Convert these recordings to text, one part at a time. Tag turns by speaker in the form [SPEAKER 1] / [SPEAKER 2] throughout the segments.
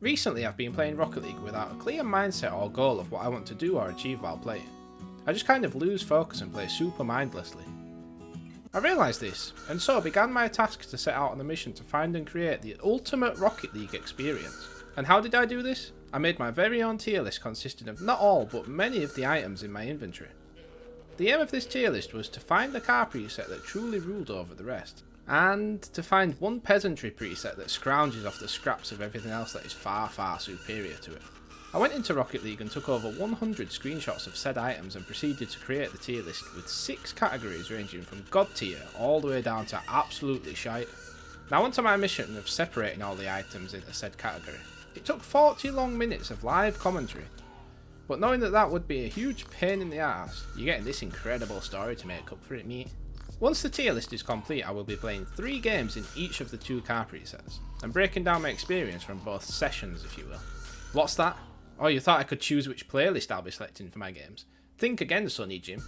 [SPEAKER 1] Recently I've been playing Rocket League without a clear mindset or goal of what I want to do or achieve while playing. I just kind of lose focus and play super mindlessly. I realised this, and so began my task to set out on a mission to find and create the ultimate Rocket League experience. And how did I do this? I made my very own tier list consisting of not all but many of the items in my inventory. The aim of this tier list was to find the car preset that truly ruled over the rest, and to find one peasantry preset that scrounges off the scraps of everything else that is far superior to it. I went into Rocket League and took over 100 screenshots of said items and proceeded to create the tier list with 6 categories ranging from god tier all the way down to absolutely shite. Now onto my mission of separating all the items into said category. It took 40 long minutes of live commentary, but knowing that would be a huge pain in the ass, you're getting this incredible story to make up for it, mate. Once the tier list is complete, I will be playing 3 games in each of the 2 car presets, and breaking down my experience from both sessions, if you will. What's that? Oh, you thought I could choose which playlist I'll be selecting for my games? Think again, Sonny Jim.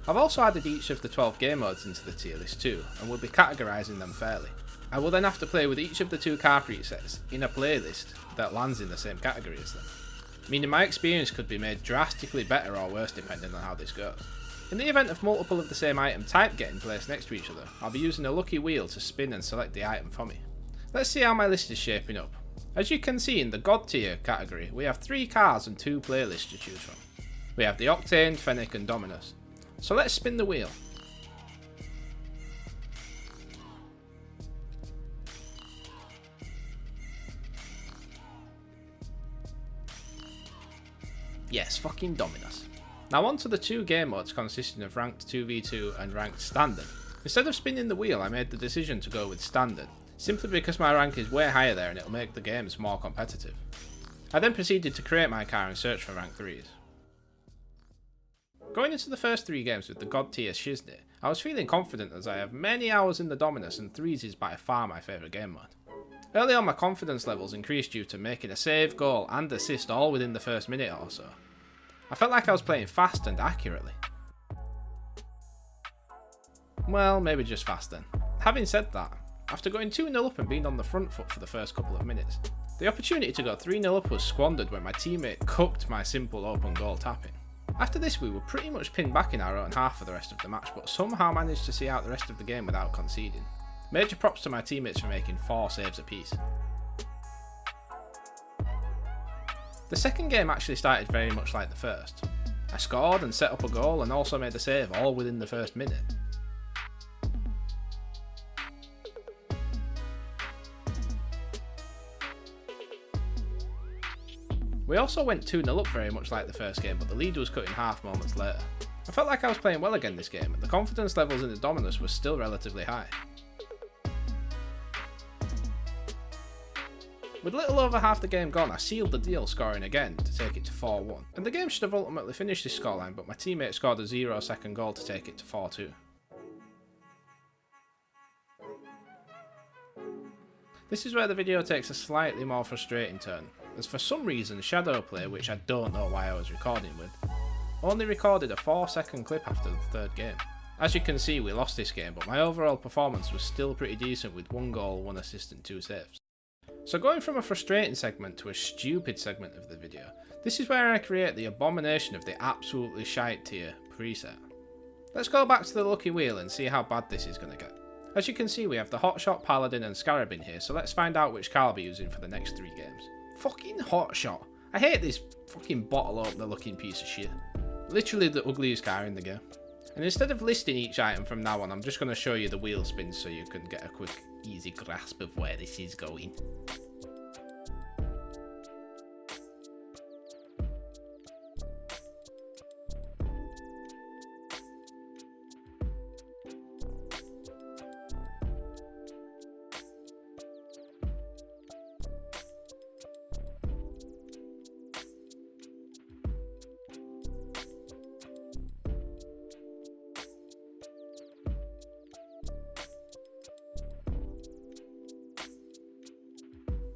[SPEAKER 1] I've also added each of the 12 game modes into the tier list too, and will be categorizing them fairly. I will then have to play with each of the 2 car presets in a playlist that lands in the same category as them, meaning my experience could be made drastically better or worse depending on how this goes. In the event of multiple of the same item type getting placed next to each other, I'll be using a lucky wheel to spin and select the item for me. Let's see how my list is shaping up. As you can see in the God tier category, we have 3 cars and 2 playlists to choose from. We have the Octane, Fennec and Dominus. So let's spin the wheel. Yes, fucking Dominus. Now on to the 2 game modes consisting of ranked 2v2 and ranked standard. Instead of spinning the wheel, I made the decision to go with standard, simply because my rank is way higher there and it'll make the games more competitive. I then proceeded to create my car and search for rank 3s. Going into the first 3 games with the God tier Shiznit, I was feeling confident as I have many hours in the Dominus and 3s is by far my favourite game mode. Early on my confidence levels increased due to making a save, goal and assist all within the first minute or so. I felt like I was playing fast and accurately. Well, maybe just fast then. Having said that, after going 2-0 up and being on the front foot for the first couple of minutes, the opportunity to go 3-0 up was squandered when my teammate cooked my simple open goal tapping. After this we were pretty much pinned back in our own half for the rest of the match, but somehow managed to see out the rest of the game without conceding. Major props to my teammates for making 4 saves apiece. The second game actually started very much like the first. I scored and set up a goal and also made a save all within the first minute. We also went 2-0 up very much like the first game, but the lead was cut in half moments later. I felt like I was playing well again this game, and the confidence levels in the Dominus were still relatively high. With little over half the game gone, I sealed the deal scoring again to take it to 4-1, and the game should have ultimately finished this scoreline, but my teammate scored a 0-second goal to take it to 4-2. This is where the video takes a slightly more frustrating turn, as for some reason Shadowplay, which I don't know why I was recording with, only recorded a 4-second clip after the 3rd game. As you can see, we lost this game, but my overall performance was still pretty decent with 1 goal, 1 assist and 2 saves. So going from a frustrating segment to a stupid segment of the video, this is where I create the abomination of the absolutely shite tier preset. Let's go back to the lucky wheel and see how bad this is going to get. As you can see, we have the Hotshot, Paladin and Scarab in here, so let's find out which car I'll be using for the next 3 games. Fucking Hotshot. I hate this fucking bottle opener looking piece of shit. Literally the ugliest car in the game. And instead of listing each item from now on, I'm just going to show you the wheel spins so you can get a quick, easy grasp of where this is going.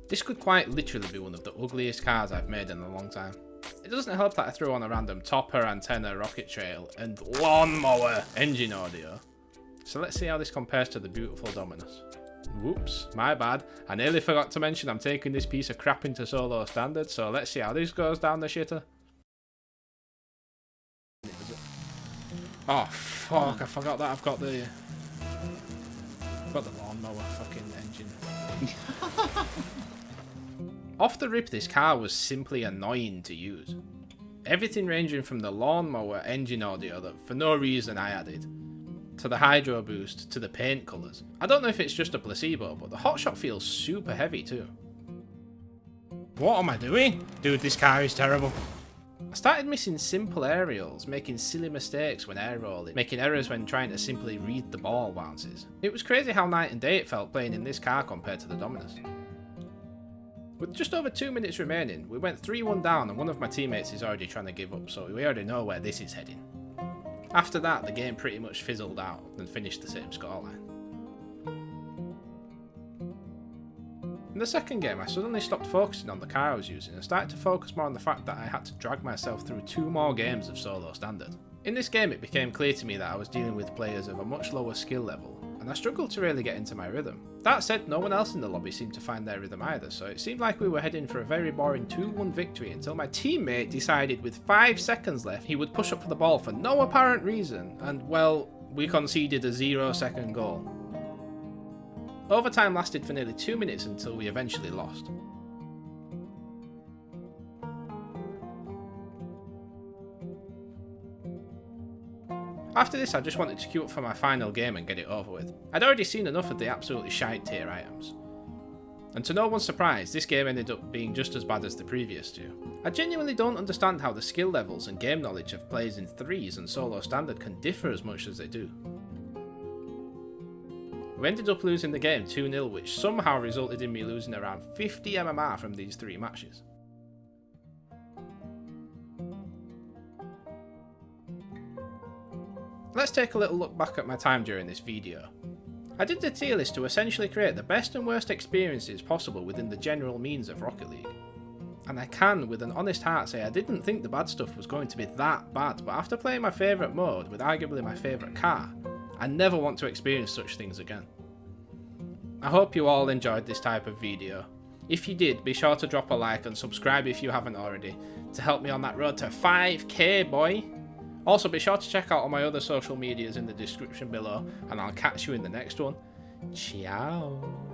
[SPEAKER 1] This could quite literally be one of the ugliest cars I've made in a long time. It doesn't help that I threw on a random topper, antenna, rocket trail, and lawnmower engine audio. So let's see how this compares to the beautiful Dominus. Whoops, my bad. I nearly forgot to mention I'm taking this piece of crap into solo standard, so let's see how this goes down the shitter. Oh fuck, I forgot that I've got the lawnmower fucking engine. Off the rip, this car was simply annoying to use. Everything ranging from the lawnmower engine audio that for no reason I added, to the hydro boost, to the paint colours. I don't know if it's just a placebo, but the hotshot feels super heavy too. What am I doing? Dude, this car is terrible. I started missing simple aerials, making silly mistakes when air rolling, making errors when trying to simply read the ball bounces. It was crazy how night and day it felt playing in this car compared to the Dominus. With just over 2 minutes remaining, we went 3-1 down and one of my teammates is already trying to give up, so we already know where this is heading. After that, the game pretty much fizzled out and finished the same scoreline. In the second game, I suddenly stopped focusing on the car I was using and started to focus more on the fact that I had to drag myself through 2 more games of solo standard. In this game, it became clear to me that I was dealing with players of a much lower skill level, and I struggled to really get into my rhythm. That said, no one else in the lobby seemed to find their rhythm either, so it seemed like we were heading for a very boring 2-1 victory until my teammate decided with 5 seconds left he would push up for the ball for no apparent reason, and well, we conceded a 0-second goal. Overtime lasted for nearly 2 minutes until we eventually lost. After this, I just wanted to queue up for my final game and get it over with. I'd already seen enough of the absolutely shite tier items. And to no one's surprise, this game ended up being just as bad as the previous two. I genuinely don't understand how the skill levels and game knowledge of players in 3s and solo standard can differ as much as they do. We ended up losing the game 2-0, which somehow resulted in me losing around 50 MMR from these 3 matches. Let's take a little look back at my time during this video. I did the tier list to essentially create the best and worst experiences possible within the general means of Rocket League. And I can, with an honest heart, say I didn't think the bad stuff was going to be that bad, but after playing my favourite mode with arguably my favourite car, I never want to experience such things again. I hope you all enjoyed this type of video. If you did, be sure to drop a like and subscribe if you haven't already, to help me on that road to 5k, boy! Also, be sure to check out all my other social medias in the description below, and I'll catch you in the next one. Ciao!